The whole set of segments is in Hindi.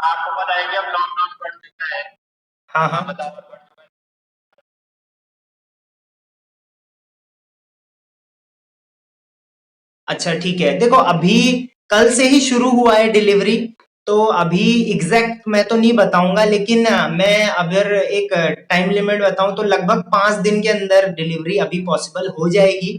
आपको पता है कि अब लॉकडाउन पड़ चुका है। हाँ हाँ बताओ। अच्छा ठीक है, देखो अभी कल से ही शुरू हुआ है डिलीवरी, तो अभी एग्जैक्ट मैं तो नहीं बताऊंगा, लेकिन मैं अगर एक टाइम लिमिट बताऊं तो लगभग 5 दिन के अंदर डिलीवरी अभी पॉसिबल हो जाएगी।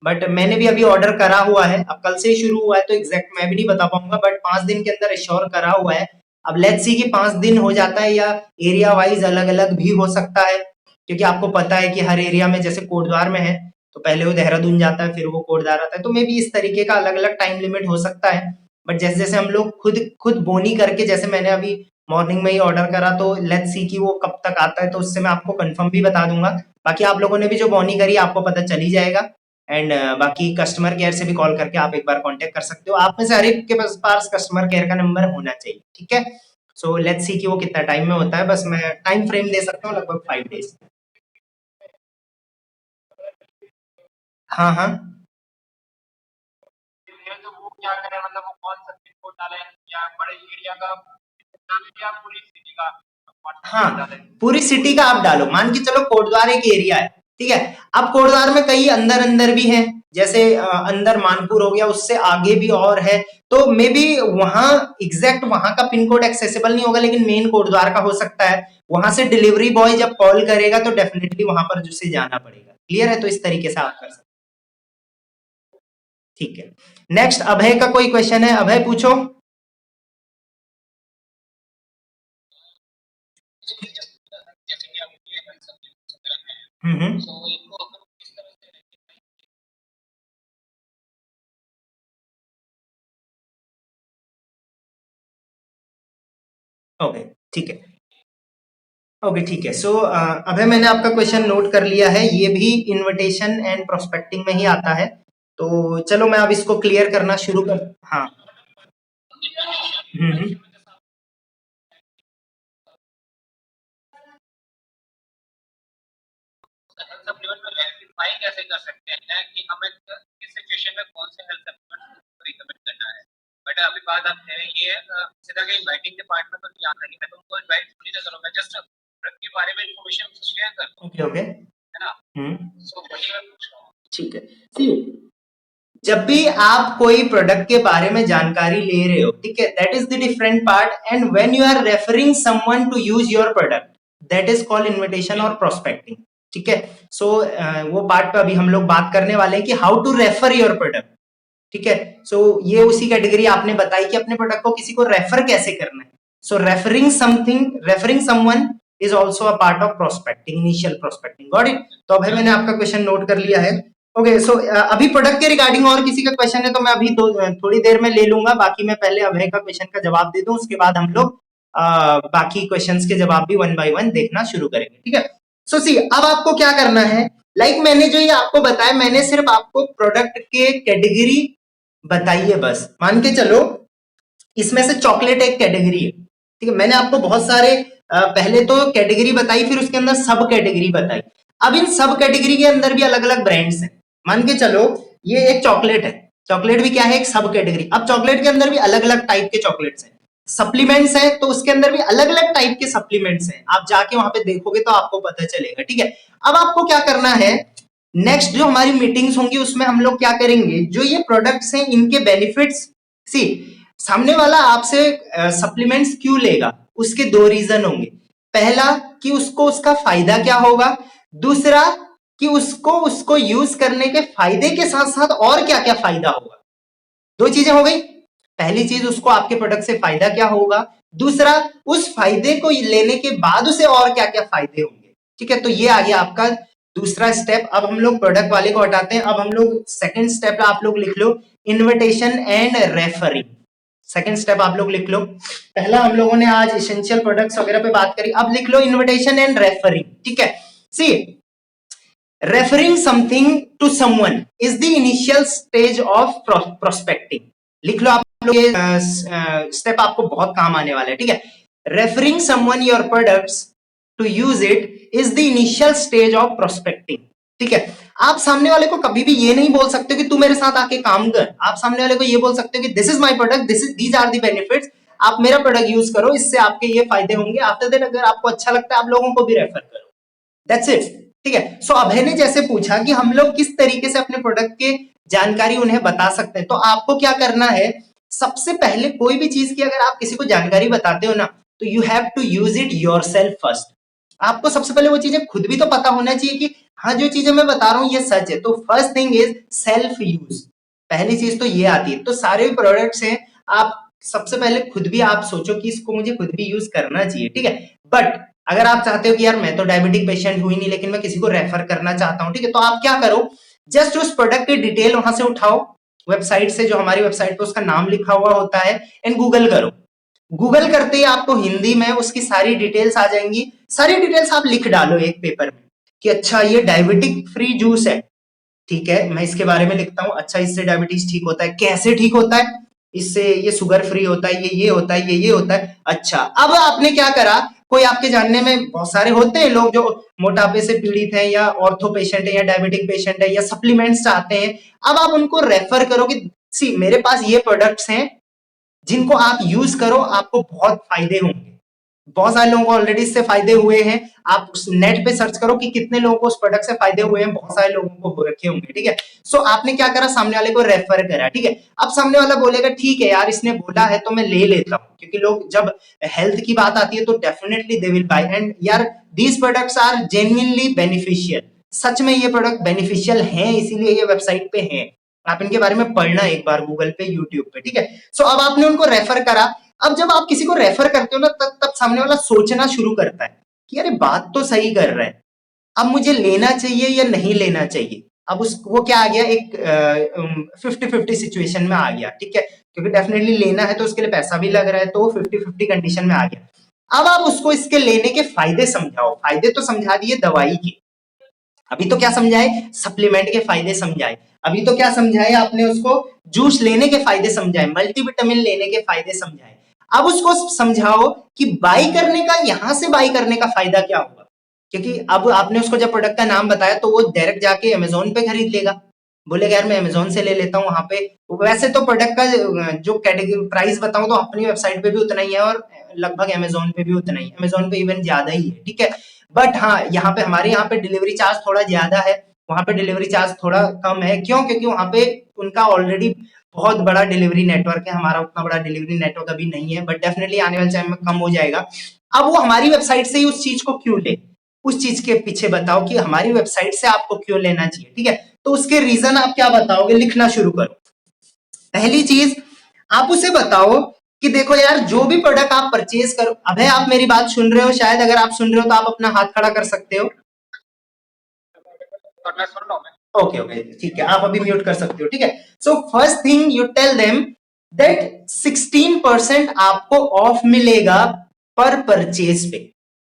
बट मैंने भी अभी ऑर्डर करा हुआ है, अब कल से ही शुरू हुआ है तो एग्जैक्ट मैं भी नहीं बता पाऊंगा, बट 5 दिन के अंदर एश्योर करा हुआ है। अब लेट्स सी कि 5 दिन हो जाता है या एरिया वाइज अलग अलग भी हो सकता है, क्योंकि आपको पता है कि हर एरिया में, जैसे कोटद्वार में है तो पहले वो देहरादून जाता है फिर वो कोटद्वार आता है, तो मे भी इस तरीके का अलग अलग टाइम लिमिट हो सकता है। बट जैसे जैसे हम लोग खुद खुद बोनी करके, जैसे मैंने अभी मॉर्निंग में ही ऑर्डर करा, तो लेट्स सी कि वो कब तक आता है, तो उससे मैं आपको कंफर्म भी बता दूंगा। बाकी आप लोगों ने भी जो बोनी करी आपको पता चल ही जाएगा। एंड बाकी कस्टमर केयर से भी कॉल करके आप एक बार कांटेक्ट कर सकते हो, आप में से हर एक के पास कस्टमर केयर का नंबर होना चाहिए, ठीक है। सो लेट्स सी कि वो कितना टाइम में होता है, बस मैं टाइम फ्रेम दे सकता हूँ लगभग 5 डेज। हाँ हाँ। तो वो क्या करें, मतलब वो कौन सा पिन कोड डाले, या बड़े एरिया का डाले या पूरी सिटी का? हाँ, पूरी सिटी का आप डालो, मान के चलो कोटद्वार एक एरिया है, ठीक है। अब कोटद्वार में कई अंदर अंदर भी हैं, जैसे अंदर मानपुर हो गया, उससे आगे भी और है, तो मे बी वहां एग्जैक्ट वहां का पिन कोड एक्सेसिबल नहीं होगा, लेकिन मेन कोटद्वार का हो सकता है। वहां से डिलीवरी बॉय जब कॉल करेगा तो डेफिनेटली वहां पर उसे जाना पड़ेगा, क्लियर है, तो इस तरीके से आप कर सकते हैं, ठीक है। नेक्स्ट अभय का कोई क्वेश्चन है, अभय पूछो। हम्म। ओके ठीक है। ओके ठीक है, सो अभय मैंने आपका क्वेश्चन नोट कर लिया है, ये भी इनविटेशन एंड प्रोस्पेक्टिंग में ही आता है, तो चलो मैं अब इसको क्लियर करना शुरू कर, हाँ। हम्म। सप्लीमेंट को रेक्टिफाई कैसे कर सकते हैं कि हमें किस सिचुएशन में कौन से हेल्थ सप्लीमेंट को रिकमेंड करना है। बट अभी बात आप है ये सीधा के इनवाइटिंग के पार्ट में तो नहीं आता कि मैं तुमको इनवाइट थोड़ी ना करूंगा, जस्ट प्रोडक्ट के बारे में इंफॉर्मेशन शेयर कर, ओके ओके, है ना। सो वही मैं पूछ रहा हूँ, ठीक है। See, जब भी आप कोई प्रोडक्ट के बारे में जानकारी ले रहे हो, ठीक है, that is the different part, and when you are referring someone to use your product, that is called invitation और प्रोस्पेक्टिंग, ठीक है। सो वो पार्ट पे अभी हम लोग बात करने वाले हैं कि how to refer your product, ठीक है। सो ये उसी कैटेगरी आपने बताई कि अपने प्रोडक्ट को किसी को रेफर कैसे करना है। So referring something, referring someone is also a part of prospecting, initial prospecting, got it. तो अभी मैंने आपका क्वेश्चन नोट कर लिया है। ओके सो अभी प्रोडक्ट के रिगार्डिंग और किसी का क्वेश्चन है तो मैं अभी थोड़ी देर में ले लूंगा, बाकी मैं पहले अभय का क्वेश्चन का जवाब दे दूं, उसके बाद हम लोग बाकी क्वेश्चंस के जवाब भी वन बाय वन देखना शुरू करेंगे, ठीक है। सो सी अब आपको क्या करना है, लाइक मैंने जो ये आपको बताया, मैंने सिर्फ आपको प्रोडक्ट के कैटेगरी बताइए, बस मान के चलो इसमें से चॉकलेट एक कैटेगरी है, ठीक है। मैंने आपको बहुत सारे पहले तो कैटेगरी बताई, फिर उसके अंदर सब कैटेगरी बताई। अब इन सब कैटेगरी के अंदर भी अलग अलग ब्रांड्स हैं, मान के चलो ये एक चॉकलेट है, चॉकलेट भी क्या है, एक सब कैटेगरी। अब चॉकलेट के अंदर भी अलग अलग टाइप के चॉकलेट्स हैं। सप्लीमेंट्स हैं तो उसके अंदर भी अलग अलग टाइप के सप्लीमेंट्स हैं, आप जाके वहां पे देखोगे तो आपको पता चलेगा, ठीक है। अब आपको क्या करना है, नेक्स्ट जो हमारी मीटिंग्स होंगी उसमें हम लोग क्या करेंगे, जो ये प्रोडक्ट्स हैं इनके बेनिफिट्स, सी सामने वाला आपसे सप्लीमेंट्स क्यों लेगा, उसके दो रीजन होंगे। पहला कि उसको उसका फायदा क्या होगा, दूसरा कि उसको उसको यूज करने के फायदे के साथ साथ और क्या क्या फायदा होगा। दो चीजें हो गई, पहली चीज उसको आपके प्रोडक्ट से फायदा क्या होगा, दूसरा उस फायदे को लेने के बाद उसे और क्या क्या फायदे होंगे, ठीक है। तो ये आ गया आपका दूसरा स्टेप। अब हम लोग प्रोडक्ट वाले को हटाते हैं, अब हम लोग सेकंड स्टेप आप लोग लिख लो, invitation and referring. Second step आप लोग लिख लो, पहला हम लोगों ने आज एसेंशियल प्रोडक्ट्स वगैरह पे बात करी, अब लिख लो इन्विटेशन एंड रेफरिंग, ठीक है। See referring something to someone is the initial stage of prospecting. लिख लो आप लोग, ये स्टेप आपको बहुत काम आने वाला है, ठीक है। Referring someone your products to use it is the initial stage of prospecting, ठीक है। आप सामने वाले को कभी भी ये नहीं बोल सकते कि तू मेरे साथ आके काम कर, आप सामने वाले को ये बोल सकते हो कि this is my product, this is these are the benefits, आप मेरा प्रोडक्ट यूज करो, इससे आपके ये फायदे होंगे। आफ्टर दैट अगर आपको अच्छा लगता है आप लोगों को भी रेफर करो, दैट्स इट। ठीक है, सो अभय ने जैसे पूछा कि हम लोग किस तरीके से अपने प्रोडक्ट के जानकारी उन्हें बता सकते हैं, तो आपको क्या करना है, सबसे पहले कोई भी चीज की अगर आप किसी को जानकारी बताते हो ना, तो you have to use it yourself first. आपको सबसे पहले वो चीजें खुद भी तो पता होना चाहिए कि हाँ जो चीजें मैं बता रहा हूँ ये सच है। तो first thing is self use, पहली चीज तो ये आती है। तो सारे प्रोडक्ट्स हैं, आप सबसे पहले खुद भी आप सोचो कि इसको मुझे खुद भी यूज करना चाहिए, ठीक है। बट अगर आप चाहते हो कि यार मैं तो डायबिटिक पेशेंट हुई नहीं लेकिन मैं किसी को रेफर करना चाहता हूं, ठीक है, तो आप क्या करो, जस्ट उस प्रोडक्ट की डिटेल वहां से उठाओ वेबसाइट से, जो हमारी वेबसाइट पे उसका नाम लिखा हुआ होता है, एंड गूगल करो। गूगल करते ही आपको हिंदी में उसकी सारी डिटेल्स आ जाएंगी। सारी डिटेल्स आप लिख डालो एक पेपर में कि अच्छा ये डायबिटिक फ्री जूस है, ठीक है, मैं इसके बारे में लिखता हूँ। अच्छा इससे डायबिटीज ठीक होता है, कैसे ठीक होता है, इससे ये शुगर फ्री होता है, ये होता है, ये होता है। अच्छा अब आपने क्या करा, कोई आपके जानने में बहुत सारे होते हैं लोग जो मोटापे से पीड़ित हैं या ऑर्थो पेशेंट है या डायबिटिक पेशेंट है या सप्लीमेंट्स चाहते हैं। अब आप उनको रेफर करो कि सी मेरे पास ये प्रोडक्ट्स हैं जिनको आप यूज करो, आपको बहुत फायदे होंगे। बहुत सारे लोगों को ऑलरेडी इससे फायदे हुए हैं। आप नेट पे सर्च करो कि कितने लोगों को उस प्रोडक्ट से फायदे हुए हैं, बहुत सारे लोगों को हो रखे होंगे, ठीक है। सो आपने क्या करा, सामने वाले को रेफर करा, ठीक है। अब सामने वाला बोलेगा ठीक है यार इसने बोला है तो मैं ले लेता हूँ, क्योंकि लोग जब हेल्थ की बात आती है तो definitely they will buy. And यार these products are genuinely beneficial, सच में ये प्रोडक्ट बेनिफिशियल हैं, इसीलिए ये वेबसाइट पे हैं। आप इनके बारे में पढ़ना एक बार गूगल पे, यूट्यूब पे, ठीक है। सो अब आपने उनको रेफर करा। अब जब आप किसी को रेफर करते हो ना, तब सामने वाला सोचना शुरू करता है कि अरे बात तो सही कर रहा है, अब मुझे लेना चाहिए या नहीं लेना चाहिए। अब उस वो क्या आ गया, एक 50-50 सिचुएशन में आ गया, ठीक है, क्योंकि डेफिनेटली लेना है तो उसके लिए पैसा भी लग रहा है, तो 50-50 कंडीशन में आ गया। अब आप उसको इसके लेने के फायदे समझाओ। फायदे तो समझा दिए दवाई के, अभी तो क्या समझाए, सप्लीमेंट के फायदे समझाए। अभी तो क्या समझाए आपने उसको, जूस लेने के फायदे समझाए, मल्टीविटामिन लेने के फायदे समझाए। अब उसको समझाओ कि बाई करने का, यहां से बाई करने का फायदा क्या होगा, क्योंकि अब आपने उसको जब प्रोडक्ट का नाम बताया तो वो डायरेक्ट जाके अमेजोन पे खरीद लेगा, बोलेगा यार मैं अमेजोन से ले लेता हूँ। वहां पे वैसे तो प्रोडक्ट का जो कैटेगरी प्राइस बताऊं तो अपनी वेबसाइट पे भी उतना ही है और लगभग अमेजोन पे भी उतना ही है, अमेजोन पे इवन ज्यादा ही है, ठीक है। बट हाँ यहाँ पे हमारे यहाँ पे डिलीवरी चार्ज थोड़ा ज्यादा है, वहां पे डिलीवरी चार्ज थोड़ा कम है। क्यों, क्योंकि वहां पे उनका ऑलरेडी बहुत बड़ा डिलीवरी नेटवर्क है, हमारा उतना बड़ा डिलीवरी नेटवर्क अभी नहीं है, बट डेफिनेटली आने वाले टाइम में कम हो जाएगा। अब वो हमारी वेबसाइट से ही उस चीज को क्यों ले, उस चीज के पीछे बताओ कि हमारी वेबसाइट से आपको क्यों लेना चाहिए, ठीक है। तो उसके रीजन आप क्या बताओगे, लिखना शुरू करो। पहली चीज आप उसे बताओ कि देखो यार जो भी प्रोडक्ट आप परचेज करो, अबे आप मेरी बात सुन रहे हो शायद, अगर आप सुन रहे हो तो आप अपना हाथ खड़ा कर सकते हो। और मैं सुन रहा हूँ। ओके ओके ठीक है, आप अभी म्यूट कर सकते हो, ठीक है। So first thing you tell them that 16% आपको ऑफ मिलेगा पर परचेज पे,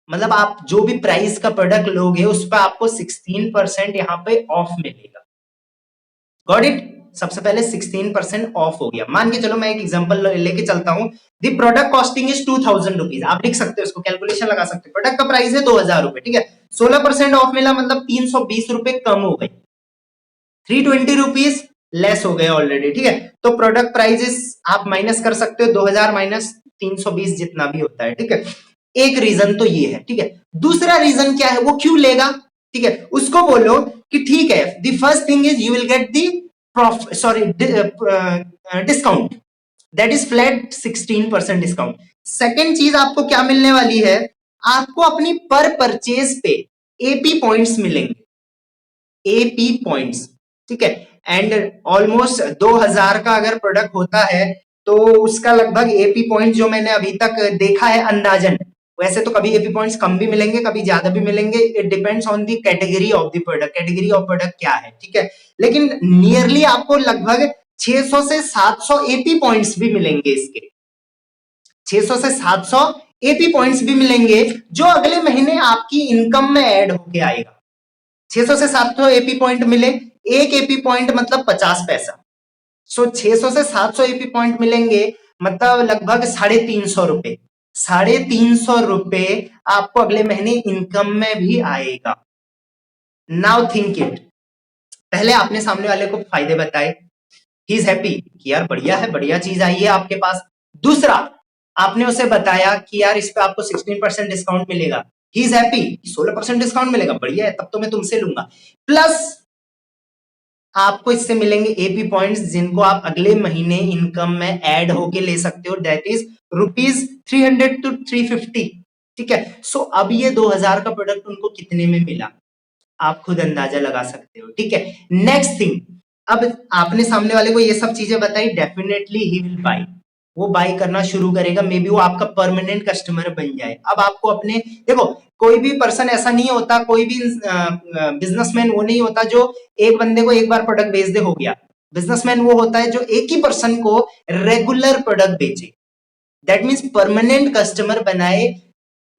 मतलब आप जो भी प्राइस का प्रोडक्ट लोगे उस पर आपको 16% यहाँ पे ऑफ मिलेगा। गॉट इट, सबसे पहले 16% ऑफ हो गया। मान के चलो मैं एक एग्जांपल लेके चलता हूं, the product costing is 2000 rupees, आप लिख सकते हो इसको, कैलकुलेशन लगा सकते हो, प्रोडक्ट का प्राइस है 2000 रुपए, ठीक है। 16% ऑफ मिला मतलब 320 रुपए कम हो गए, 320 रुपीज लेस हो गए ऑलरेडी, ठीक है। तो प्रोडक्ट प्राइजेस आप माइनस कर सकते हो 2000 माइनस 320 जितना भी होता है, ठीक है। एक रीजन तो ये है, ठीक है। दूसरा रीजन क्या है, वो क्यों लेगा, ठीक है, उसको बोलो कि ठीक है the first thing is you will get the discount, that is flat 16% discount. Second चीज आपको क्या मिलने वाली है, आपको अपनी पर परचेज पे एपी पॉइंट्स मिलेंगे, एपी पॉइंट्स, ठीक है। एंड ऑलमोस्ट 2000 का अगर प्रोडक्ट होता है तो उसका लगभग एपी पॉइंट जो मैंने अभी तक देखा है अंदाजन, वैसे तो कभी एपी पॉइंट्स कम भी मिलेंगे कभी ज्यादा भी मिलेंगे, it depends on the category of the product, category of product क्या है, ठीक है। लेकिन नियरली आपको लगभग 600 से 700 एपी पॉइंट्स भी मिलेंगे इसके, 600 से 700 एपी पॉइंट्स भी मिलेंगे जो अगले महीने आपकी इनकम में ऐड होके आएगा। 600 से 700 एपी पॉइंट मिले, एक एपी पॉइंट मतलब 50 पैसा, सो 600 से 700 एपी पॉइंट मिलेंगे मतलब लगभग 350 रुपए, 350 रुपए आपको अगले महीने इनकम में भी आएगा। नाउ थिंक इट, पहले आपने सामने वाले को फायदे बताए, ही इज हैप्पी कि यार बढ़िया है, बढ़िया चीज आई है आपके पास। दूसरा आपने उसे बताया कि यार इस पे आपको 16% डिस्काउंट मिलेगा, ही इज हैप्पी, 16% डिस्काउंट मिलेगा, बढ़िया है, तब तो मैं तुमसे लूंगा। प्लस आपको इससे मिलेंगे एपी पॉइंट्स जिनको आप अगले महीने इनकम में ऐड होके ले सकते हो, दैट इज ₹300 to 350। ठीक है, सो अब ये 2000 का प्रोडक्ट उनको कितने में मिला आप खुद अंदाजा लगा सकते हो। ठीक है, नेक्स्ट थिंग, अब आपने सामने वाले को ये सब चीजें बताई, डेफिनेटली ही विल बाई, वो बाई करना शुरू करेगा, मे बी वो आपका परमानेंट कस्टमर बन जाए। अब आपको अपने, देखो कोई भी पर्सन ऐसा नहीं होता, कोई भी बिजनेसमैन वो नहीं होता जो एक बंदे को एक बार प्रोडक्ट बेच दे हो गया। बिजनेसमैन वो होता है जो एक ही पर्सन को रेगुलर प्रोडक्ट बेचे, दैट मीन्स परमानेंट कस्टमर बनाए,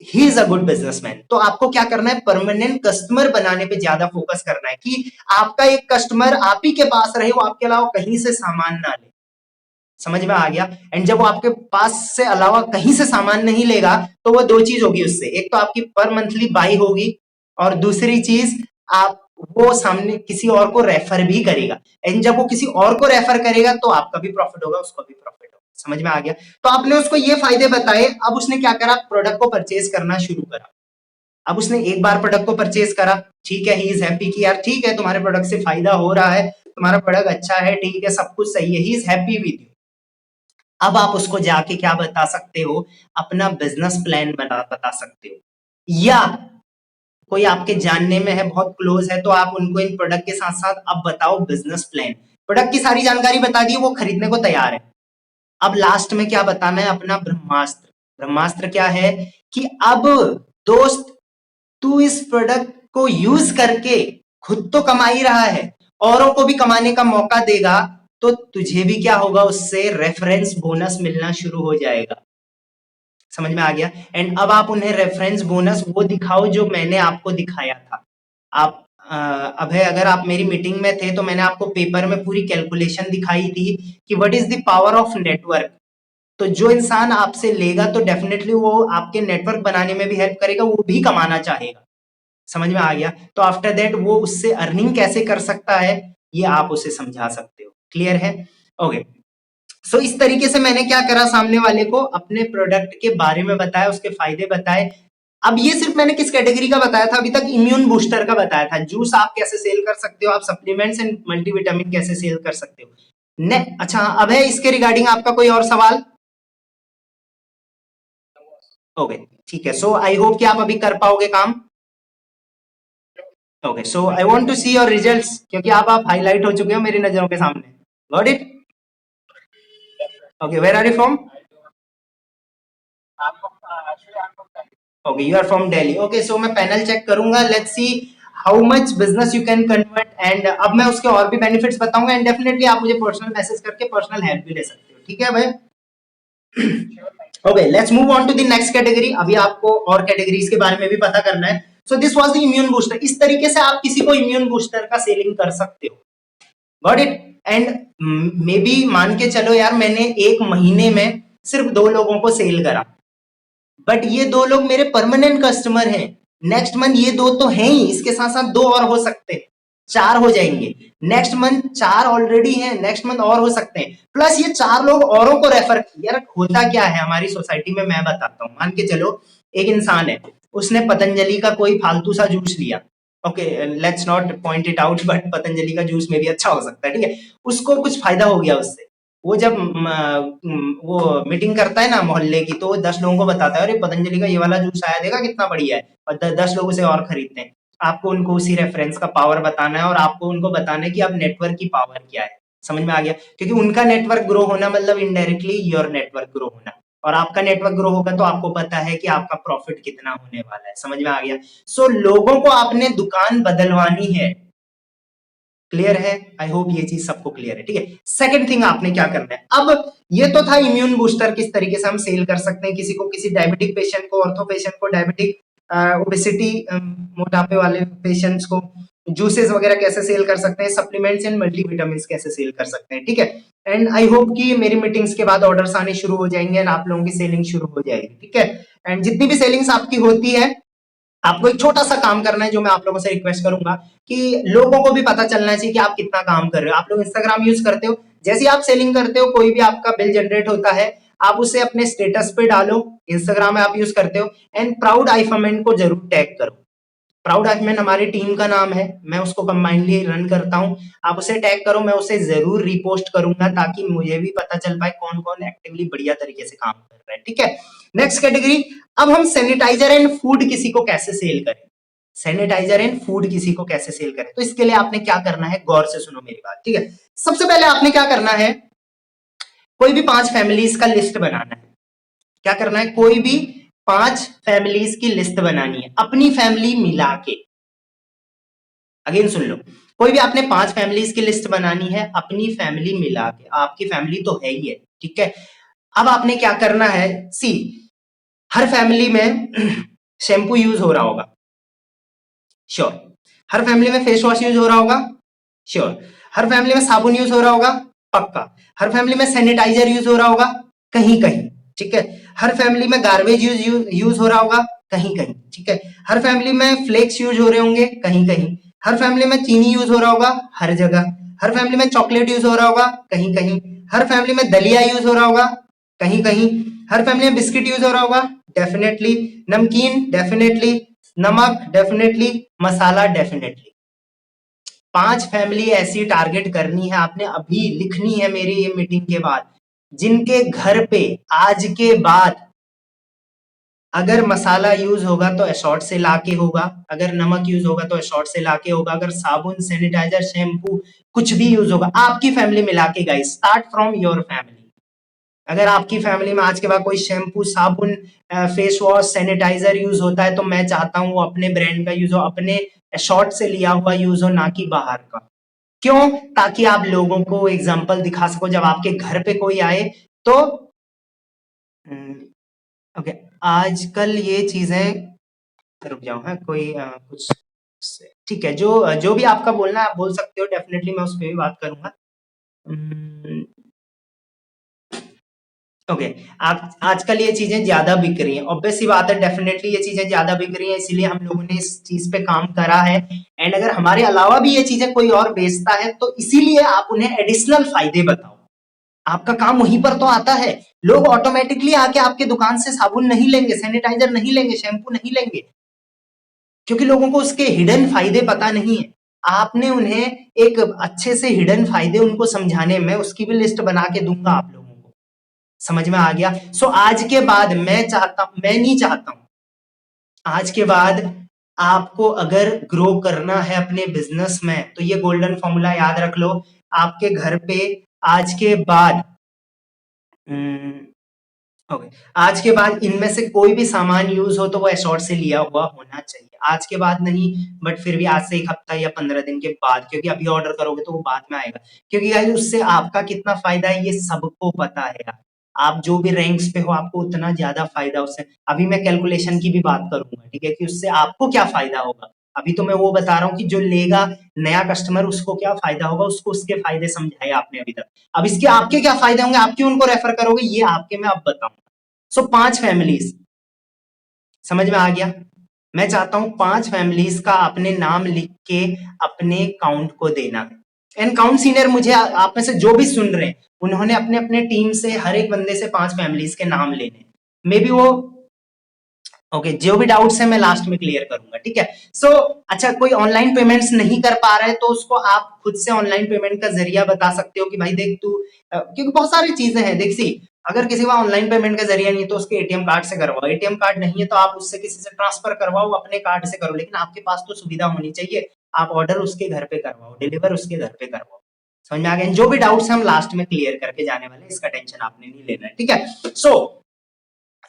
he is a good businessman. तो आपको क्या करना है, परमानेंट कस्टमर बनाने पे ज्यादा फोकस करना है कि आपका एक कस्टमर आप ही के पास रहे, वो आपके अलावा कहीं से सामान ना ले। समझ में आ गया? एंड जब वो आपके पास से अलावा कहीं से सामान नहीं लेगा तो वो दो चीज होगी उससे, एक तो आपकी पर मंथली बाई होगी और दूसरी चीज आप वो सामने किसी और को रेफर भी करेगा, एंड जब वो किसी और को रेफर करेगा तो आपका भी प्रॉफिट होगा, उसको भी प्रॉफिट होगा। समझ में आ गया? तो आपने उसको ये फायदे बताए, अब उसने क्या करा, प्रोडक्ट को परचेज करना शुरू करा। अब उसने एक बार प्रोडक्ट को परचेज करा, ठीक है, ही इज हैप्पी कि यार ठीक है तुम्हारे प्रोडक्ट से फायदा हो रहा है, तुम्हारा प्रोडक्ट अच्छा है, ठीक है, सब कुछ सही है, he is happy with you. अब आप उसको जाके क्या बता सकते हो, अपना बिजनेस प्लान बता सकते हो, या कोई आपके जानने में है, बहुत क्लोज है, तो आप उनको इन प्रोडक्ट के साथ साथ अब बताओ बिजनेस प्लान। प्रोडक्ट की सारी जानकारी बता दी, वो खरीदने को तैयार है। अब लास्ट में क्या बताना है, अपना ब्रह्मास्त्र। ब्रह्मास्त्र क्या है कि अब दोस्त तू इस प्रोडक्ट को यूज करके खुद तो कमा ही रहा है, औरों को भी कमाने का मौका देगा, तो तुझे भी क्या होगा, उससे रेफरेंस बोनस मिलना शुरू हो जाएगा। समझ में आ गया? एंड अब आप उन्हें रेफरेंस बोनस वो दिखाओ जो मैंने आपको दिखाया था। आप अभय, अगर आप मेरी मीटिंग में थे तो मैंने आपको पेपर में पूरी कैलकुलेशन दिखाई थी कि what is the power of network. तो जो इंसान आपसे लेगा तो डेफिनेटली वो आपके नेटवर्क बनाने में भी हेल्प करेगा, वो भी कमाना चाहेगा। समझ में आ गया? तो आफ्टर दैट वो उससे अर्निंग कैसे कर सकता है, ये आप उसे समझा सकते हो। क्लियर है? ओके, सो इस तरीके से मैंने क्या करा, सामने वाले को अपने प्रोडक्ट के बारे में बताया, उसके फायदे बताए। अब ये सिर्फ मैंने किस कैटेगरी का बताया था, अभी तक इम्यून बूस्टर का बताया था, जूस आप कैसे सेल कर सकते हो, आप सप्लीमेंट्स एंड मल्टीविटामिन कैसे सेल कर सकते हो। ने अच्छा, अब है इसके रिगार्डिंग आपका कोई और सवाल? ओके, ठीक है, सो आई होप कि आप अभी कर पाओगे काम। Okay, so I want to see your results, क्योंकि आप हाईलाइट हो चुके हो मेरी नजरों के सामने। Got it? Okay, where are you from? Okay, you are from Delhi. Okay, so मैं पैनल चेक करूंगा, let's see how much business you can convert, and अब मैं उसके और भी बेनिफिट्स बताऊंगा, एंड डेफिनेटली आप मुझे पर्सनल मैसेज करके पर्सनल हेल्प भी ले सकते हो। ठीक है भाई? Okay, let's move on to the next category. अभी आपको और कैटेगरीज के बारे में भी पता करना है। So this was the immune booster. इस तरीके से आप किसी को इम्यून बूस्टर का सेलिंग कर सकते हो। Got it? And may be मान के चलो यार मैंने एक महीने में सिर्फ 2 लोगों को सेल करा, बट ये 2 लोग मेरे परमानेंट कस्टमर हैं। नेक्स्ट मंथ ये 2 तो हैं ही, इसके साथ साथ 2 और हो सकते हैं, 4 हो जाएंगे। नेक्स्ट मंथ 4 ऑलरेडी हैं, नेक्स्ट मंथ और हो सकते हैं, प्लस ये 4 लोग औरों को रेफर। यार होता क्या है हमारी सोसाइटी में, मैं बताता हूँ। मान के चलो एक इंसान है, उसने पतंजलि का कोई फालतू सा जूस लिया, okay, let's not point it out, but Patanjali का जूस में भी अच्छा हो सकता है, ठीक है, उसको कुछ फायदा हो गया उससे। वो जब वो मीटिंग करता है ना मोहल्ले की, तो वो 10 लोगों को बताता है, अरे पतंजलि का ये वाला जूस आया, देखा कितना बढ़िया है, और 10 लोग उसे और खरीदते हैं। आपको उनको उसी रेफरेंस का पावर बताना है, और आपको उनको बताना है कि अब नेटवर्क की पावर क्या है। समझ में आ गया? क्योंकि उनका नेटवर्क ग्रो होना मतलब इनडायरेक्टली योर नेटवर्क ग्रो होना, और आपका नेटवर्क ग्रो होगा तो आपको पता है कि आपका प्रॉफिट कितना होने वाला है। समझ में आ गया? सो लोगों को आपने दुकान बदलवानी है। क्लियर है? आई होप ये चीज सबको क्लियर है। ठीक है, सेकंड थिंग आपने क्या करना है, अब ये तो था इम्यून बूस्टर, किस तरीके से हम सेल कर सकते हैं किसी को, किसी डायबिटिक पेशेंट को, ऑर्थो पेशेंट को, डायबिटिक ओबेसिटी मोटापे वाले पेशेंट्स को जूसेस वगैरह कैसे सेल कर सकते हैं, सप्लीमेंट्स एंड मल्टीविटामिन कैसे सेल कर सकते हैं। ठीक है, एंड आई होप कि मेरी मीटिंग्स के बाद ऑर्डर्स आने शुरू हो जाएंगे एंड आप लोगों की सेलिंग शुरू हो जाएगी। ठीक है, एंड जितनी भी सेलिंग्स आपकी होती है, आपको एक छोटा सा काम करना है जो मैं आप लोगों से रिक्वेस्ट करूंगा कि लोगों को भी पता चलना चाहिए कि आप कितना काम कर रहे हो। आप लोग इंस्टाग्राम यूज करते हो, जैसे ही आप सेलिंग करते हो, कोई भी आपका बिल जनरेट होता है, आप उसे अपने स्टेटस पे डालो, इंस्टाग्राम में आप यूज करते हो, एंड प्राउड आईफामेंट को जरूर टैग करो। प्राउड आईफामेंट हमारी टीम का नाम है, मैं उसको कंबाइनली रन करता हूं, आप उसे टैग करो, मैं उसे जरूर रिपोस्ट करूंगा ताकि मुझे भी पता चल पाए कौन कौन एक्टिवली बढ़िया तरीके से काम कर रहा है, ठीक है। नेक्स्ट कैटेगरी, अब हम सैनिटाइजर एंड फूड किसी को कैसे सेल करें, सैनिटाइजर एंड फूड किसी को कैसे सेल करें। तो इसके लिए आपने क्या करना है, गौर से सुनो मेरी बात, ठीक है। सबसे पहले आपने क्या करना है, कोई भी 5 फैमिलीज का लिस्ट बनाना है। क्या करना है, कोई भी 5 फैमिलीज की लिस्ट बनानी है, अपनी फैमिली मिला के। अगेन सुन लो, कोई भी आपने 5 फैमिलीज की लिस्ट बनानी है अपनी फैमिली मिला के, आपकी फैमिली तो है ही है, ठीक है। अब आपने क्या करना है, सी हर फैमिली में शैम्पू यूज हो रहा होगा, श्योर। हर फैमिली में फेस वॉश यूज हो रहा होगा, श्योर। हर फैमिली में साबुन यूज हो रहा होगा, पक्का। हर फैमिली में सैनिटाइजर यूज हो रहा होगा, कहीं कहीं, ठीक है। हर फैमिली में गार्बेज यूज हो रहा होगा, कहीं कहीं, ठीक है। हर फैमिली में फ्लेक्स यूज हो रहे होंगे, कहीं कहीं। हर फैमिली में चीनी यूज हो रहा होगा, हर जगह। हर फैमिली में चॉकलेट यूज हो रहा होगा, कहीं कहीं। हर फैमिली में दलिया यूज हो रहा होगा, कहीं कहीं। हर फैमिली में बिस्किट यूज हो रहा होगा, डेफिनेटली। नमकीन डेफिनेटली, नमक डेफिनेटली, मसाला डेफिनेटली। 5 फैमिली ऐसी टारगेट करनी है आपने, अभी लिखनी है मेरी ये मीटिंग के बाद, जिनके घर पे आज के बाद अगर मसाला यूज होगा तो एशॉर्ट से लाके होगा, अगर नमक यूज होगा तो एशॉर्ट से लाके होगा, अगर साबुन, सैनिटाइजर, शैम्पू कुछ भी यूज होगा आपकी फैमिली मिला के। Guys, start from your family. अगर आपकी फैमिली में आज के बाद कोई शैम्पू, साबुन, फेस वॉश, सैनिटाइजर यूज होता है तो मैं चाहता हूं अपने ब्रांड का यूज हो, अपने शॉर्ट से लिया हुआ यूज हो, ना कि बाहर का। क्यों? ताकि आप लोगों को एग्जांपल दिखा सको, जब आपके घर पे कोई आए तो ओके। आजकल ये चीजें, रुक जाओ, है कोई कुछ, ठीक है, जो जो भी आपका बोलना है आप बोल सकते हो, डेफिनेटली मैं उस पर भी बात करूंगा। ओके, आजकल ये चीजें ज्यादा बिक रही हैं, ऑब्वियस सी बात है, डेफिनेटली ये चीजें ज्यादा बिक रही हैं, इसीलिए हम लोगों ने इस चीज पे काम करा है। एंड अगर हमारे अलावा भी ये चीजें कोई और बेचता है तो इसीलिए आप उन्हें एडिशनल फायदे बताओ, आपका काम वहीं पर तो आता है। लोग ऑटोमेटिकली आके आपके दुकान से साबुन नहीं लेंगे, सैनिटाइजर नहीं लेंगे, शैम्पू नहीं लेंगे, क्योंकि लोगों को उसके हिडन फायदे पता नहीं है। आपने उन्हें एक अच्छे से हिडन फायदे उनको समझाने में उसकी भी लिस्ट बना के दूंगा आप लोगों को, समझ में आ गया। सो आज के बाद मैं नहीं चाहता हूं, आज के बाद आपको अगर ग्रो करना है अपने बिजनेस में तो ये गोल्डन फॉर्मूला याद रख लो। आपके घर पे आज के बाद ओके, आज के बाद इनमें से कोई भी सामान यूज हो तो वो एशॉर्ट से लिया हुआ होना चाहिए, आज के बाद नहीं, बट फिर भी आज से 1 हफ्ता या 15 दिन के बाद, क्योंकि अभी ऑर्डर करोगे तो वो बाद में आएगा। क्योंकि गाइस उससे आपका कितना फायदा है ये सबको पता है यार, आप जो भी रैंक्स पे हो आपको उतना ज्यादा फायदा उससे। अभी मैं कैलकुलेशन की भी बात करूंगा, ठीक है, कि उससे आपको क्या फायदा होगा। अभी तो मैं वो बता रहा हूँ कि जो लेगा नया कस्टमर उसको क्या फायदा होगा, उसको उसके फायदे समझाए आपने अभी तक। अब इसके आपके क्या फायदे होंगे, आप क्यों उनको रेफर करोगे, ये आपके मैं अब बताऊंगा। सो 5 फैमिलीज समझ में आ गया। मैं चाहता हूं 5 फैमिलीज का अपने नाम लिख के अपने काउंट को देना। एंड काउंट सीनियर मुझे आप में से जो भी सुन रहे हैं उन्होंने अपने अपने टीम से हर एक बंदे से 5 फैमिलीज के नाम लेने, मे बी वो ओके, जो भी डाउट्स है मैं लास्ट में क्लियर करूंगा, ठीक है। सो अच्छा, कोई ऑनलाइन पेमेंट्स नहीं कर पा रहा है तो उसको आप खुद से ऑनलाइन पेमेंट का जरिया बता सकते हो कि भाई देख तू, क्योंकि बहुत सारी चीजें हैं, देख सी, अगर किसी का ऑनलाइन पेमेंट का जरिया नहीं है तो उसके एटीएम कार्ड से करवाओ, एटीएम कार्ड नहीं है तो आप उससे किसी से ट्रांसफर करवाओ, अपने कार्ड से करो, लेकिन आपके पास तो सुविधा होनी चाहिए, आप ऑर्डर उसके घर पे करवाओ, डिलीवर उसके घर पे करवाओ। समझ में आ गया। जो भी डाउट्स हम लास्ट में क्लियर करके जाने वाले, इसका टेंशन आपने नहीं लेना है, ठीक है। सो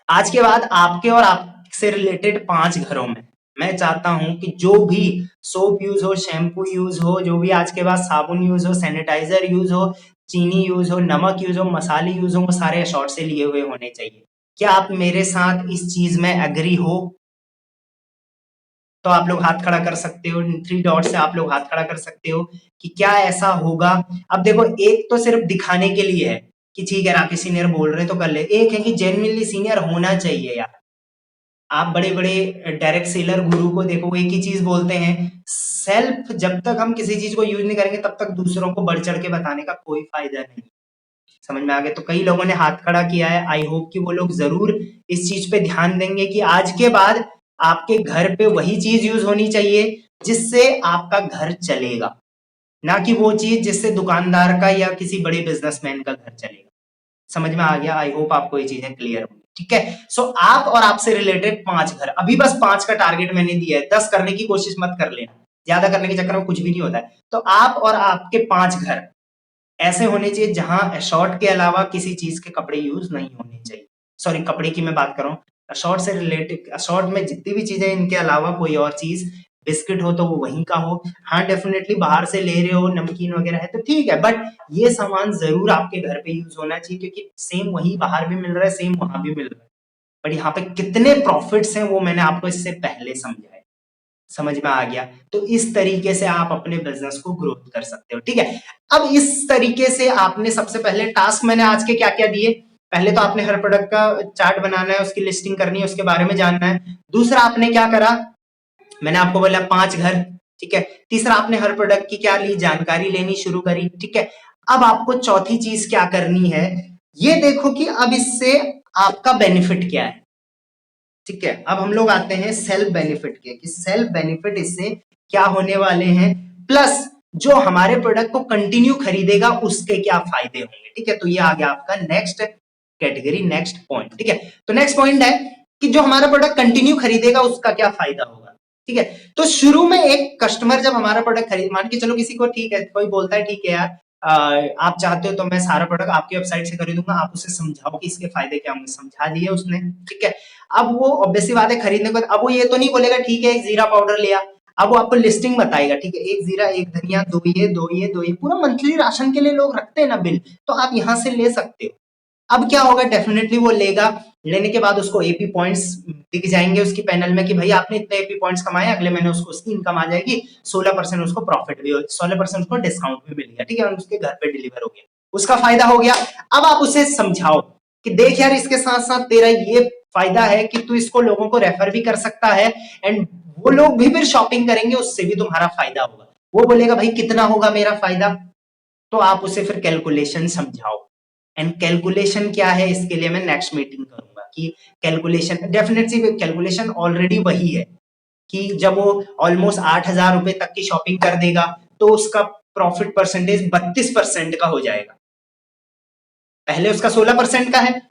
आज के बाद आपके और आपसे रिलेटेड 5 घरों में मैं चाहता हूं कि जो भी सोप यूज हो, शैम्पू यूज हो, जो भी आज के बाद साबुन यूज हो, सैनिटाइजर यूज हो, चीनी यूज हो, नमक यूज हो, मसाले यूज हो, वो सारे शॉर्ट से लिए हुए होने चाहिए। क्या आप मेरे साथ इस चीज में एग्री हो? तो आप लोग हाथ खड़ा कर सकते हो, 3 डॉट से आप लोग हाथ खड़ा कर सकते हो कि क्या ऐसा होगा। अब देखो, एक तो सिर्फ दिखाने के लिए है कि ठीक है राकेश सीनियर बोल रहे तो कर ले, एक है कि जेन्युइनली सीनियर होना चाहिए यार। आप बड़े बड़े डायरेक्ट सेलर गुरु को देखो, एक ही चीज बोलते हैं, सेल्फ जब तक हम किसी चीज को यूज नहीं करेंगे तब तक दूसरों को बढ़ चढ़ के बताने का कोई फायदा नहीं। समझ में आ गया? तो कई लोगों ने हाथ खड़ा किया है, आई होप कि वो लोग जरूर इस चीज पे ध्यान देंगे कि आज के बाद आपके घर पे वही चीज यूज होनी चाहिए जिससे आपका घर चलेगा, ना कि वो चीज जिससे दुकानदार का या किसी बड़े बिजनेसमैन का घर चलेगा। समझ में आ गया? आई होप आपको ये चीजें क्लियर होंगी। ठीक है, सो आप और आपसे रिलेटेड 5 घर, अभी बस 5 का टारगेट मैंने दिया है, 10 करने की कोशिश मत कर लेना, ज्यादा करने के चक्कर में कुछ भी नहीं होता है। तो आप और आपके 5 घर ऐसे होने चाहिए जहां शॉर्ट के अलावा किसी चीज के कपड़े यूज नहीं होने चाहिए। सॉरी, कपड़े की मैं बात कर रहा हूँ, शॉर्ट से रिलेटेड, शॉर्ट में जितनी भी चीजें इनके अलावा कोई और चीज, बिस्किट हो तो वो वहीं का हो। हाँ डेफिनेटली बाहर से ले रहे हो, नमकीन वगैरह है तो ठीक है, बट ये सामान जरूर आपके घर पे यूज होना चाहिए, क्योंकि सेम वही बाहर भी मिल रहा है, सेम वहां भी मिल रहा है, बट यहाँ पे कितने प्रॉफिट्स हैं वो मैंने आपको इससे पहले समझाया। समझ में आ गया? तो इस तरीके से आप अपने बिजनेस को ग्रोथ कर सकते हो। ठीक है, अब इस तरीके से आपने सबसे पहले टास्क मैंने आज के क्या क्या दिए, पहले तो आपने हर प्रोडक्ट का चार्ट बनाना है, उसकी लिस्टिंग करनी है, उसके बारे में जानना है। दूसरा आपने क्या करा, मैंने आपको बोला 5 घर। ठीक है, तीसरा आपने हर प्रोडक्ट की क्या ली, जानकारी लेनी शुरू करी। ठीक है, अब आपको चौथी चीज क्या करनी है, ये देखो कि अब इससे आपका बेनिफिट क्या है। ठीक है, अब हम लोग आते हैं सेल्फ बेनिफिट के, कि सेल्फ बेनिफिट इससे क्या होने वाले हैं, प्लस जो हमारे प्रोडक्ट को कंटिन्यू खरीदेगा उसके क्या फायदे होंगे। ठीक है, तो ये आ गया आपका नेक्स्ट कैटेगरी, नेक्स्ट पॉइंट। ठीक है, तो नेक्स्ट पॉइंट है कि जो हमारा प्रोडक्ट कंटिन्यू खरीदेगा उसका क्या फायदा होगा। ठीक है, तो शुरू में एक कस्टमर जब हमारा प्रोडक्ट खरीद, मान के चलो किसी को, ठीक है, कोई बोलता है ठीक है यार, आप चाहते हो तो मैं सारा प्रोडक्ट आपकी वेबसाइट से खरीदूंगा, आप उसे समझाओ कि इसके फायदे क्या होंगे, समझा दिए उसने। ठीक है, अब वो ऑब्वियसली बात है खरीदने के बाद, अब वो ये तो नहीं बोलेगा ठीक है एक जीरा पाउडर लिया, अब वो आपको लिस्टिंग बताएगा, ठीक है, एक जीरा, एक धनिया, दो ये पूरा मंथली राशन के लिए लोग रखते हैं ना बिल, तो आप यहाँ से ले सकते हो। अब क्या होगा, डेफिनेटली वो लेगा, लेने के बाद उसको एपी पॉइंट्स दिख जाएंगे उसकी पैनल में कि भाई आपने इतने एपी पॉइंट्स कमाए, अगले महीने उसको उसकी इनकम आ जाएगी, 16% उसको प्रॉफिट भी हो, 16% उसको डिस्काउंट भी मिल गया। ठीक है, और उसके घर पे डिलीवर हो गया, उसका फायदा हो गया। अब आप उसे समझाओ कि देख यार, इसके साथ साथ तेरा ये फायदा है कि तू इसको लोगों को रेफर भी कर सकता है, एंड वो लोग भी फिर शॉपिंग करेंगे, उससे भी तुम्हारा फायदा होगा। वो बोलेगा भाई कितना होगा मेरा फायदा, तो आप उसे फिर कैलकुलेशन समझाओ। एंड कैलकुलेशन क्या है, इसके लिए मैं नेक्स्ट मीटिंग करूंगा कि कैलकुलेशन, डेफिनेटली कैलकुलेशन ऑलरेडी वही है कि जब वो ऑलमोस्ट 8,000 रुपए तक की शॉपिंग कर देगा तो उसका प्रॉफिट परसेंटेज 32% का हो जाएगा। पहले उसका 16% का है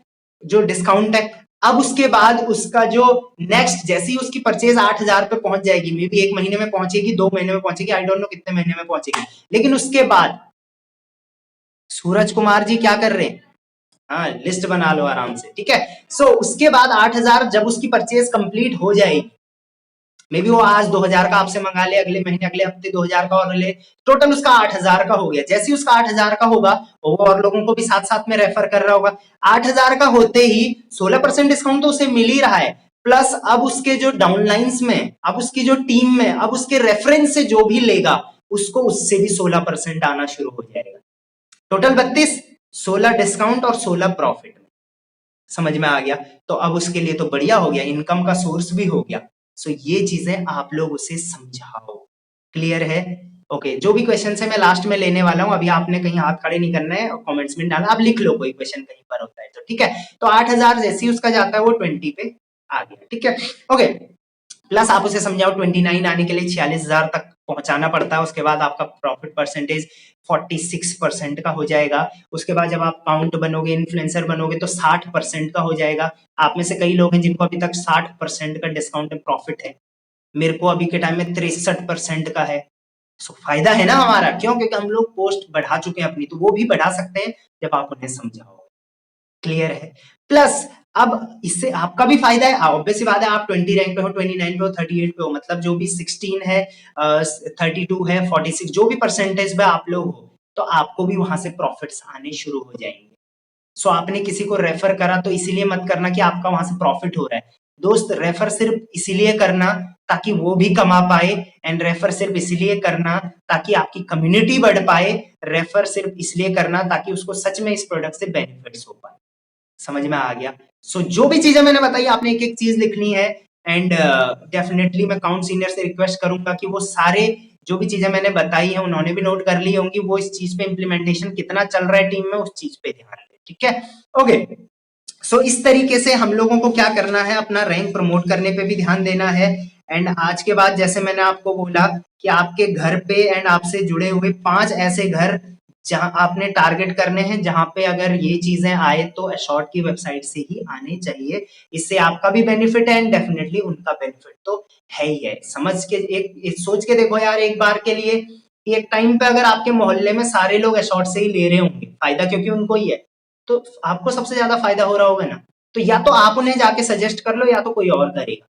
जो डिस्काउंट है, अब उसके बाद उसका जो नेक्स्ट, जैसे ही उसकी परचेज 8,000 पे पहुंच जाएगी, मे बी 1 महीने में पहुंचेगी, 2 महीने में पहुंचेगी, आई डोंट नो कितने महीने में पहुंचेगी, लेकिन उसके बाद सूरज कुमार जी क्या कर रहे हैं, हाँ लिस्ट बना लो आराम से। ठीक है, सो उसके बाद 8,000 जब उसकी परचेज कंप्लीट हो जाएगी, मे बी वो आज 2,000 का आपसे मंगा ले, अगले महीने अगले हफ्ते 2,000 का और ले, टोटल उसका 8,000 का हो गया। जैसे ही उसका 8,000 का होगा वो और लोगों को भी साथ साथ में रेफर कर रहा होगा, 8,000 का होते ही 16% डिस्काउंट तो उसे मिल ही रहा है, प्लस अब उसके जो डाउनलाइंस में, अब उसकी जो टीम में, अब उसके रेफरेंस से जो भी लेगा उसको उससे भी 16% आना शुरू हो जाएगा। टोटल 32, 16 डिस्काउंट और 16 प्रॉफिट। समझ में आ गया? तो अब उसके लिए तो बढ़िया हो गया, इनकम का सोर्स भी हो गया। सो ये चीजें आप लोग उसे समझाओ। क्लियर है? ओके, जो भी क्वेश्चन है मैं लास्ट में लेने वाला हूं, अभी आपने कहीं हाथ खड़े नहीं करना है और कमेंट्स में डालना, आप लिख लो कोई क्वेश्चन कहीं पर होता है तो। ठीक है, तो 8,000 जैसे ही उसका जाता है वो 20 पे आ गया। ठीक है, ओके, प्लस आप उसे समझाओ 29 आने के लिए 46,000 तक पहुंचाना पड़ता है, उसके बाद आपका प्रॉफिट परसेंटेज 46% का हो जाएगा। उसके बाद जब आप काउंट बनोगे, इन्फ्लुएंसर बनोगे तो 60% का हो जाएगा। आप में से कई लोग हैं जिनको अभी तक 60% का डिस्काउंट में प्रॉफिट है, मेरे को अभी के टाइम में 63% का है। सो फायदा है ना हमारा, क्यों? क्योंकि हम लोग पोस्ट बढ़ा चुके हैं अपनी, तो वो भी बढ़ा सकते हैं जब आप उन्हें समझाओ। क्लियर है? प्लस अब इससे आपका भी फायदा है, ऑब्वियसली बात है, आप 20 रैंक पे हो, 29 पे हो, 38 पे हो, मतलब जो भी 16 है, 32 है, 46 जो भी परसेंटेज पे आप लोग हो, तो आपको भी वहां से प्रॉफिट्स आने शुरू हो जाएंगे। सो आपने किसी को रेफर करा तो इसीलिए मत करना कि आपका वहां से प्रॉफिट हो रहा है। दोस्त, रेफर सिर्फ इसीलिए करना ताकि वो भी कमा पाए, एंड रेफर सिर्फ इसलिए करना ताकि आपकी कम्युनिटी बढ़ पाए, रेफर सिर्फ इसलिए करना ताकि उसको सच में इस प्रोडक्ट से बेनिफिट्स हो पाए। समझ में आ गया? सो जो भी चीजें मैंने बताई आपने एक एक चीज लिखनी है, एंड डेफिनेटली मैं काउंट सीनियर से रिक्वेस्ट करूंगा कि वो सारे जो भी चीजें मैंने बताई है उन्होंने भी नोट कर ली होंगी, वो इस चीज पे इम्प्लीमेंटेशन कितना चल रहा है टीम में उस चीज पे ध्यान दें। ठीक है, ओके। सो इस तरीके से हम लोगों को क्या करना है, अपना रैंक प्रमोट करने पे भी ध्यान देना है। एंड आज के बाद जैसे मैंने आपको बोला कि आपके घर पे एंड आपसे जुड़े हुए 5 ऐसे घर जहां आपने टारगेट करने हैं, जहां पे अगर ये चीजें आए तो एशॉर्ट की वेबसाइट से ही आने चाहिए। इससे आपका भी बेनिफिट है एंड डेफिनेटली उनका बेनिफिट तो है ही है। समझ के एक सोच के देखो यार एक बार के लिए, एक टाइम पे अगर आपके मोहल्ले में सारे लोग एशॉर्ट से ही ले रहे होंगे, फायदा क्योंकि उनको ही है, तो आपको सबसे ज्यादा फायदा हो रहा होगा ना। तो या तो आप उन्हें जाके सजेस्ट कर लो या तो कोई और करेगा।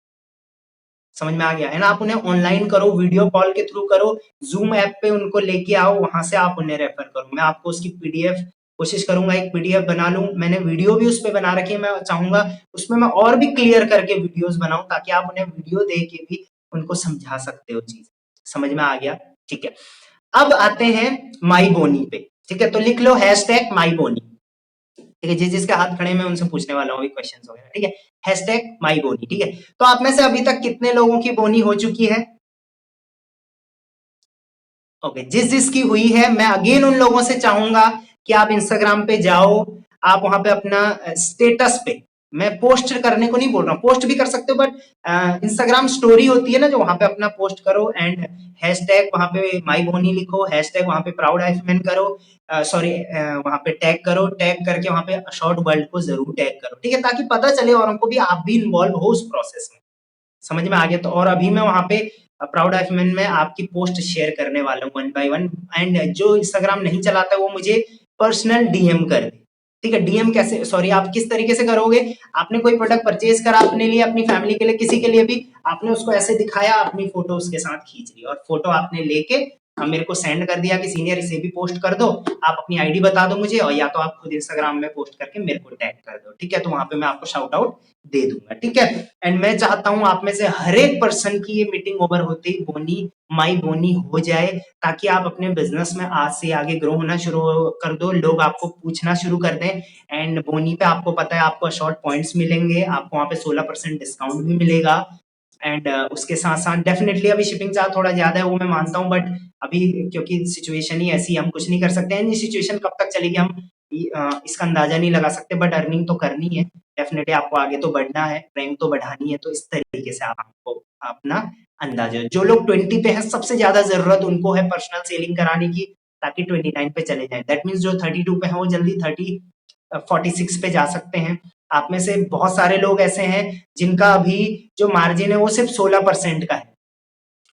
समझ में आ गया है ना। आप उन्हें ऑनलाइन करो, वीडियो कॉल के थ्रू करो, जूम ऐप पे उनको लेके आओ, वहां से आप उन्हें रेफर करो। मैं आपको उसकी पीडीएफ कोशिश करूंगा एक पीडीएफ बना लूं, मैंने वीडियो भी उस पे बना रखी है, मैं चाहूंगा उसमें मैं और भी क्लियर करके वीडियोस बनाऊं ताकि आप उन्हें वीडियो दे के भी उनको समझा सकते हो चीज। समझ में आ गया, ठीक है। अब आते हैं माई बोनी पे, ठीक है। तो लिख लो हैशटैग माई बोनी, ठीक है। जिस जिसके हाथ खड़े मैं उनसे पूछने वाला हूँ क्वेश्चन वगैरह, ठीक है। हैशटैग माई बोनी, ठीक है। तो आप में से अभी तक कितने लोगों की बोनी हो चुकी है? ओके, जिस जिसकी हुई है मैं अगेन उन लोगों से चाहूंगा कि आप इंस्टाग्राम पे जाओ, आप वहां पे अपना स्टेटस पे, मैं पोस्ट करने को नहीं बोल रहा हूँ, पोस्ट भी कर सकते हो बट इंस्टाग्राम स्टोरी होती है ना जो, वहां पे अपना पोस्ट करो एंड हैशटैग वहां पे माई बोनी लिखो, हैशटैग वहां पे प्राउड आइफमैन करो, सॉरी वहां पे टैग करो, टैग करके वहां पे शॉर्ट वर्ल्ड को जरूर टैग करो, ठीक है, ताकि पता चले और हमको भी आप भी इन्वॉल्व हो उस प्रोसेस में। समझ में आ गया। तो और अभी मैं वहां पे प्राउड आइफमैन में आपकी पोस्ट शेयर करने वाला हूँ 1 बाय 1 एंड जो इंस्टाग्राम नहीं चलाता वो मुझे पर्सनल डीएम कर दे, ठीक है। डीएम कैसे, सॉरी आप किस तरीके से करोगे, आपने कोई प्रोडक्ट परचेज करा अपने लिए, अपनी फैमिली के लिए, किसी के लिए भी, आपने उसको ऐसे दिखाया, अपनी फोटो उसके साथ खींच ली और फोटो आपने लेके मेरे को सेंड कर दिया कि सीनियर इसे भी पोस्ट कर दो, आप अपनी आईडी बता दो मुझे, और या तो आप खुद इंस्टाग्राम में पोस्ट करके मेरे को टैग कर दो, ठीक है। तो वहां पे मैं आपको शाउट आउट दे दूंगा, ठीक है। एंड मैं चाहता हूं आप में से हर एक पर्सन की ये मीटिंग ओवर होते ही बोनी माई बोनी हो जाए, ताकि आप अपने बिजनेस में आज से आगे ग्रो होना शुरू कर दो, लोग आपको पूछना शुरू कर दें। एंड बोनी पे आपको पता है आपको शॉर्ट पॉइंट्स मिलेंगे, आपको वहां पे 16% डिस्काउंट भी मिलेगा एंड उसके साथ साथ डेफिनेटली अभी शिपिंग चार्ज थोड़ा ज्यादा है वो मैं मानता हूँ, बट अभी क्योंकि सिचुएशन ही ऐसी हम कुछ नहीं कर सकते हैं, ये सिचुएशन कब तक चलेगी हम इसका अंदाजा नहीं लगा सकते, बट अर्निंग तो करनी है डेफिनेटली, आपको आगे तो बढ़ना है, रैंक तो बढ़ानी है, तो इस तरीके से आप आपको अपना अंदाजा, जो लोग 20 पे है सबसे ज्यादा जरूरत उनको है पर्सनल सेलिंग कराने की, ताकि 29 पे चले जाए। दैट मीन्स जो 32 पे है वो जल्दी 46 पे जा सकते हैं। आप में से बहुत सारे लोग ऐसे हैं जिनका अभी जो मार्जिन है वो सिर्फ 16% का है,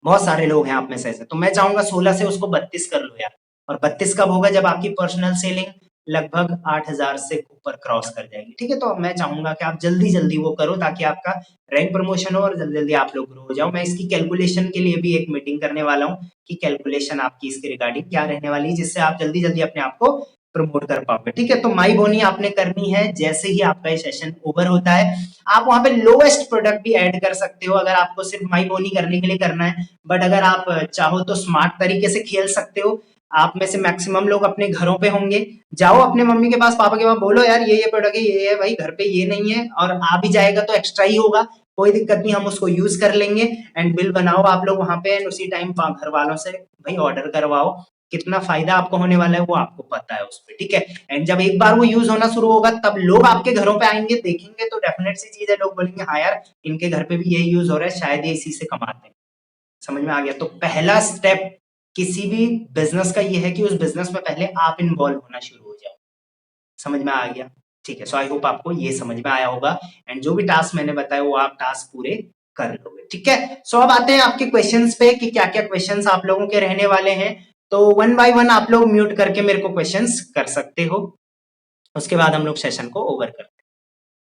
बहुत सारे लोग हैं आप में से ऐसे, तो मैं चाहूंगा 16 से उसको 32 कर लो यार। और 32 कब होगा, जब आपकी पर्सनल सेलिंग लगभग 8,000 से ऊपर क्रॉस कर जाएगी, ठीक है। तो मैं चाहूंगा कि आप जल्दी जल्दी वो करो ताकि आपका रैंक प्रमोशन हो और जल्दी जल्दी आप लोग ग्रो हो जाओ। मैं इसकी कैलकुलेशन के लिए भी एक मीटिंग करने वाला हूँ कि कैलकुलेशन आपकी इसके रिगार्डिंग क्या रहने वाली है, जिससे आप जल्दी जल्दी अपने आप को प्रमोट कर पाओगे, ठीक है। तो माई बोनी आपने करनी है जैसे ही आपका ये सेशन ओवर होता है। आप वहां पे लोएस्ट प्रोडक्ट भी ऐड कर सकते हो अगर आपको सिर्फ माई बोनी करने के लिए करना है, बट अगर आप चाहो तो स्मार्ट तरीके से खेल सकते हो। आप में से मैक्सिमम लोग अपने घरों पे होंगे, जाओ अपने मम्मी के पास, पापा के पास, बोलो यार ये प्रोडक्ट है, ये है भाई, घर पे ये नहीं है, और आ भी जाएगा तो एक्स्ट्रा ही होगा, कोई दिक्कत नहीं, हम उसको यूज कर लेंगे। एंड बिल बनाओ आप लोग वहां पे, उसी टाइम घर वालों से भाई ऑर्डर करवाओ, कितना फायदा आपको होने वाला है वो आपको पता है उस पर, ठीक है। एंड जब एक बार वो यूज होना शुरू होगा तब लोग आपके घरों पे आएंगे, देखेंगे तो डेफिनेट सी चीज है, लोग बोलेंगे हाँ यार इनके घर पे भी यही यूज हो रहा है, शायद ये इसी से कमाते हैं। समझ में आ गया। तो पहला स्टेप किसी भी बिजनेस का ये है कि उस बिजनेस में पहले आप इन्वॉल्व होना शुरू हो जाओ। समझ में आ गया, ठीक है। सो आई होप आपको ये समझ में आया होगा एंड जो भी टास्क मैंने बताया वो आप टास्क पूरे कर लोगे, ठीक है। सो अब आते हैं आपके क्वेश्चंस पे कि क्या क्या क्वेश्चंस आप लोगों के रहने वाले हैं। तो 1 बाय 1 आप लोग म्यूट करके मेरे को क्वेश्चंस कर सकते हो, उसके बाद हम लोग सेशन को ओवर करते हैं।